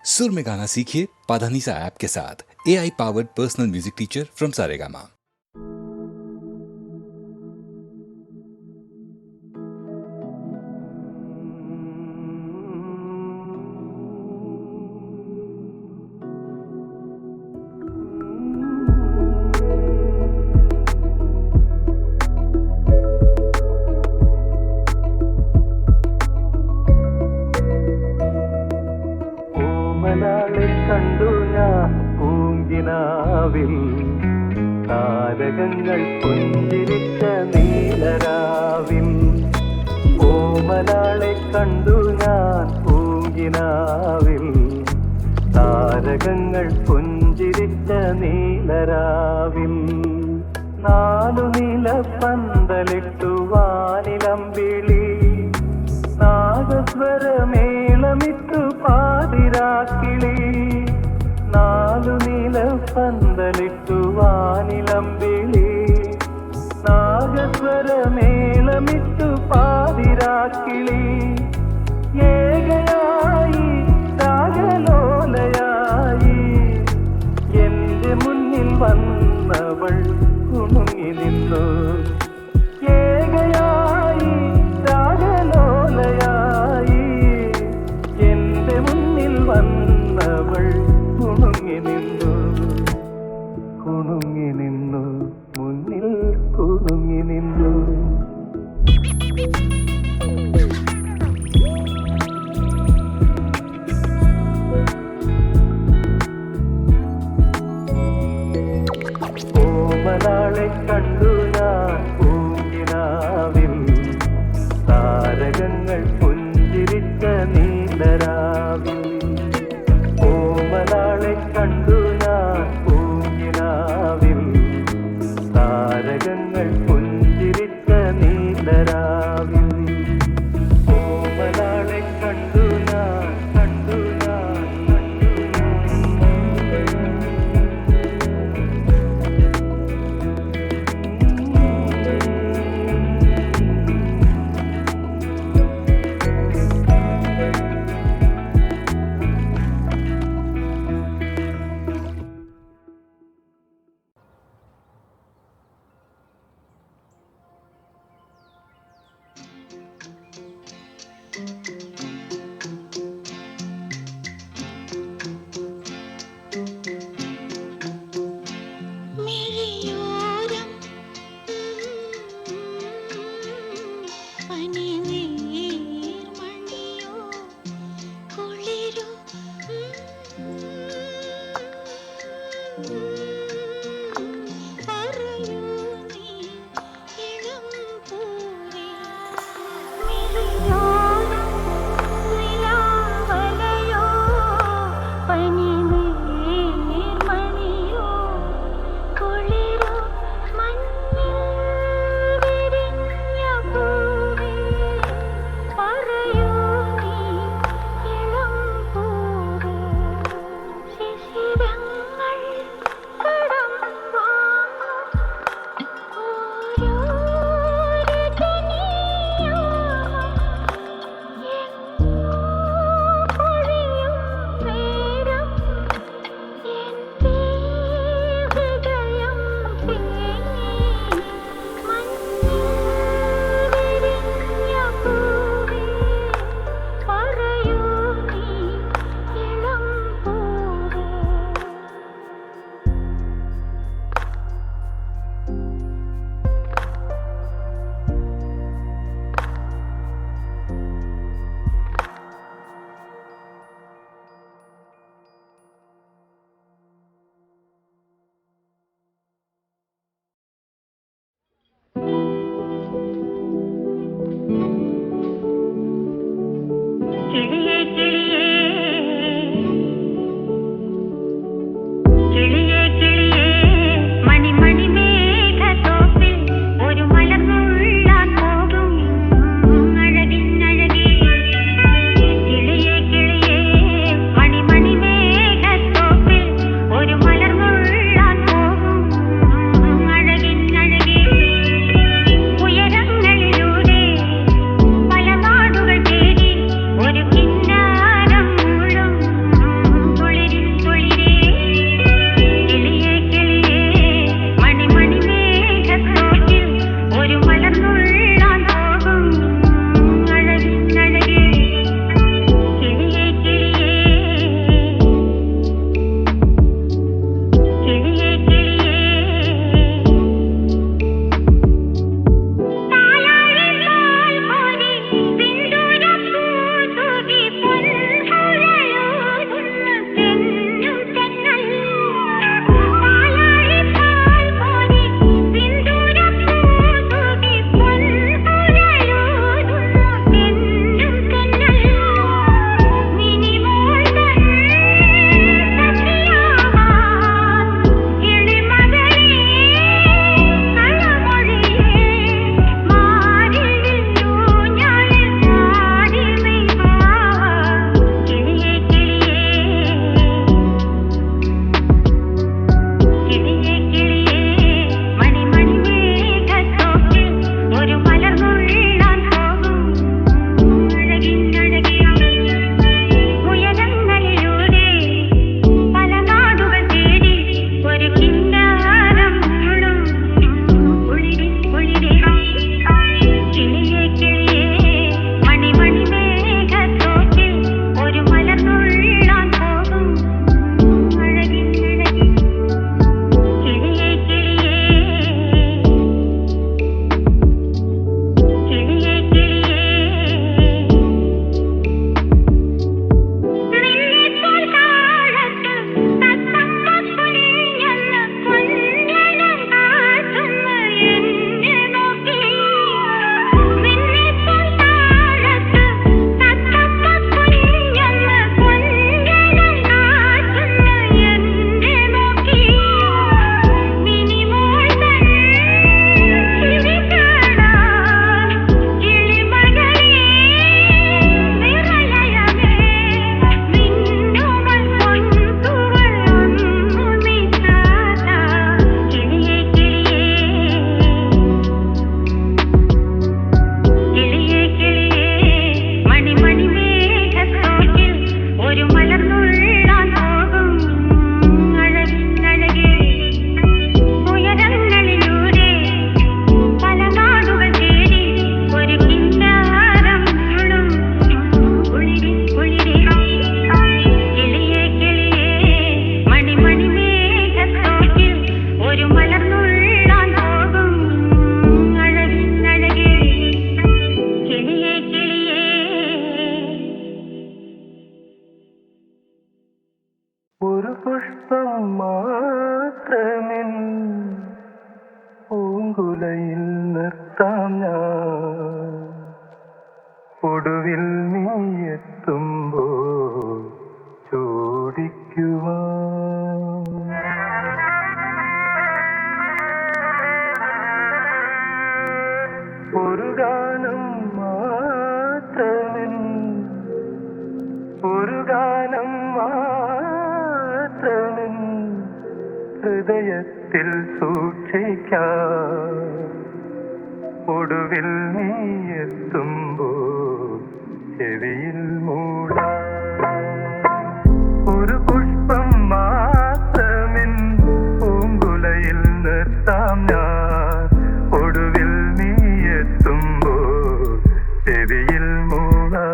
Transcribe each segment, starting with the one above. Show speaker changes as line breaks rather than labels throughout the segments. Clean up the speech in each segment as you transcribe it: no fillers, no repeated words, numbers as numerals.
सुर में गाना सीखिए पाधानीसा ऐप के साथ। AI powered personal music teacher from Saregama.
ഓമനാളെ കണ്ടു ഞാൻ പൂങ്കിനാവിൽ, താരകങ്ങൾ പുഞ്ചിരിച്ച നീലരാവിൽ. ഓമനാളെ കണ്ടു ഞാൻ പൂങ്കിനാവിൽ, താരകങ്ങൾ പുഞ്ചിരിച്ച നീലരാവിൽ. നാലു നില പന്തലിട്ടു വാനിലമ്പിളി, നാഗസ്വരമേളമിട്ടു പാതിരാക്കിളി. നാലു നില പന്തലിട്ടു വാനിലമ്പിളി, നാഗസ്വരമേളമിട്ടു പാതിരാക്കിളി. ഏകയായി രാഗലോലയായി എന്റെ മുന്നിൽ വന്നവൾ കുണുങ്ങി നിന്നു. ഏകയായി രാഗലോലയായി എന്റെ മുന്നിൽ വന്നവൾ കുണുങ്ങി നിന്നു. കുണുങ്ങി നിന്നു, മുന്നിൽ കുണുങ്ങി നിന്നു. ഒരു പുഷ്പം മാത്രമിൻ പൂങ്കുലയിൽ നിർത്താം ഞാൻ ഒടുവിൽ നീ എത്തുമ്പോൾ ചോദിക്കുവാൻ ഒരു ഗാനം മാത്രമിൻ ഒരു ഗാനം മാത്രമിൻ ഹൃദയത്തിൽ സൂക്ഷിക്കാം ഒടുവിൽ നീ എത്തുമ്പോൾ ചെവിയിൽ മൂടാം ഒരു പുഷ്പം മാത്രമിൻ പൂങ്കുലയിൽ നിർത്താം ഞാൻ ഒടുവിൽ നീ എത്തുമ്പോൾ ചെവിയിൽ മൂടാം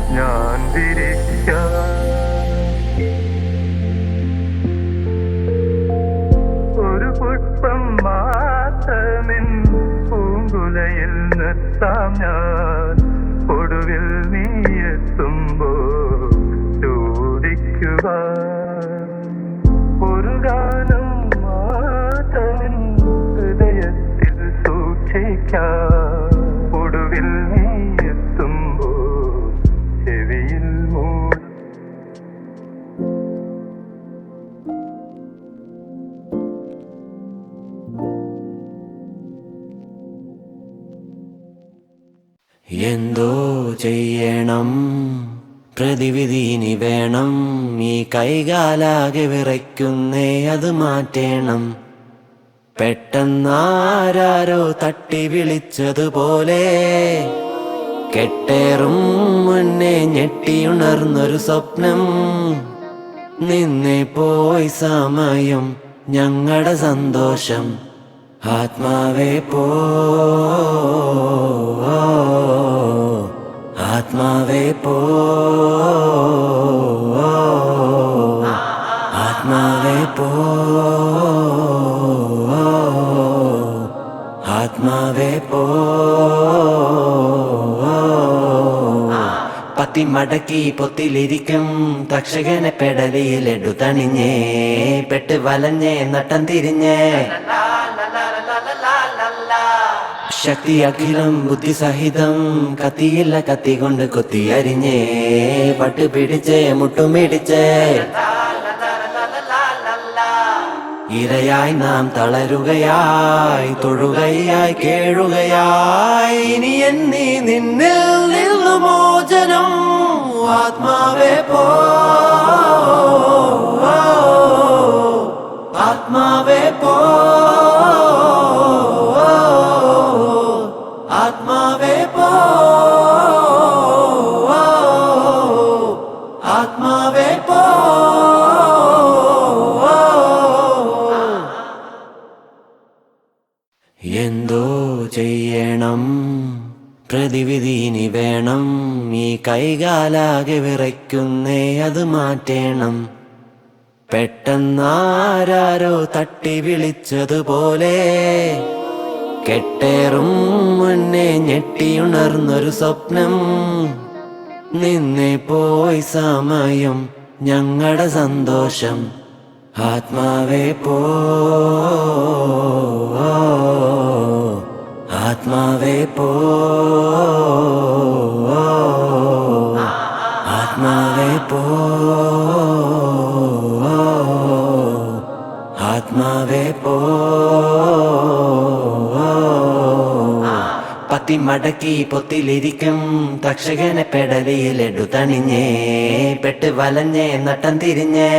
ഞാൻ ഒരു പുഷ്പം മാത്രമിൻ പൂങ്കുലയിൽ നിർത്താം ഞാൻ ഒടുവിൽ നീ എത്തുമ്പോൾ ചോദിക്കുവാൻ ഒരു ഗാനം മാത്രമിൻ ഹൃദയത്തിൽ സൂക്ഷിക്കാം ഒടുവിൽ നീ എത്തുമ്പോൾ ചെവിയിൽ മൂടും
എന്തോ ചെയ്യണം പ്രതിവിധി ഇനി വേണം ഈ കൈകാലാകെ വിറയ്ക്കുന്നേ അത് മാറ്റേണം പെട്ടെന്നാരോ തട്ടി വിളിച്ചതുപോലെ കെട്ടേറും മുന്നേ ഞെട്ടിയുണർന്നൊരു സ്വപ്നം നിന്നെ പോയി സമയം ഞങ്ങളുടെ സന്തോഷം ആത്മാവേ പോ ആത്മാവേ പോ ആത്മാവേ പോ ആത്മാവേ പോ പത്തി മടക്കി പൊത്തിലിരിക്കും തക്ഷകനെ പെടലിയിലെടു തണിഞ്ഞേ പെട്ട് വലഞ്ഞേ നട്ടം തിരിഞ്ഞേ ശക്തി അഖിലം ബുദ്ധി സഹിതം കത്തിയില്ല കത്തി കൊണ്ട് കൊത്തി അരിഞ്ഞേ പട്ട് പിടിച്ചേ മുട്ടുമിടിച്ചേ ഇരയായി നാം തളരുകയായി തൊഴുകയായി കേഴുകയായി ഇനി എന്നീ നിന്നിൽ നിന്നു മോചനം ആത്മാവേ പോ ആത്മാവേ പോ ആത്മാവേ പോ ആത്മാവേ പോ എന്തോ ചെയ്യണം പ്രതിവിധി ഇനി വേണം ഈ കൈകാലാകെ വിറയ്ക്കുന്നേ അത് മാറ്റേണം. പെട്ടെന്നാരോ തട്ടി വിളിച്ചതുപോലെ കെട്ടേറും മുന്നേ ഞെട്ടിയുണർന്നൊരു സ്വപ്നം. നിന്നെ പോയി സമയം ഞങ്ങളുടെ സന്തോഷം. ആത്മാവേ പോ, ആത്മാവേ പോ, ആത്മാവേ പോ, ആത്മാവേ പോ. പത്തി മടക്കി പൊത്തിലിരിക്കും തക്ഷകനെ പെടലിയിലെടു തണിഞ്ഞേ പെട്ട് വലഞ്ഞേ നട്ടം തിരിഞ്ഞേ.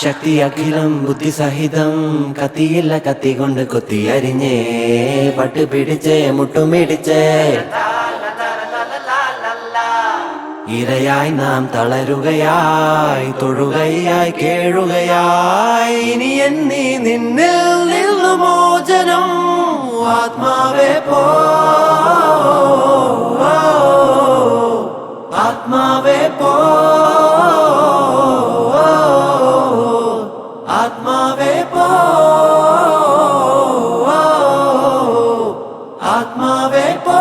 ശക്തി അഖിലം ബുദ്ധി സഹിതം കത്തിയില്ല കത്തി കൊണ്ട് കൊത്തി അരിഞ്ഞേ പട്ട് പിടിച്ചേ മുട്ടുമിടിച്ചേ. ഇരയായി നാം തളരുകയായി തൊഴുകയായി കേഴുകയായി ഇനി എന്നീ നിന്നിൽ നിന്നു മോചനം. ആത്മാവേ പോ, ആത്മാവേ പോ, ആത്മാവേ പോ, ആത്മാവേ പോ.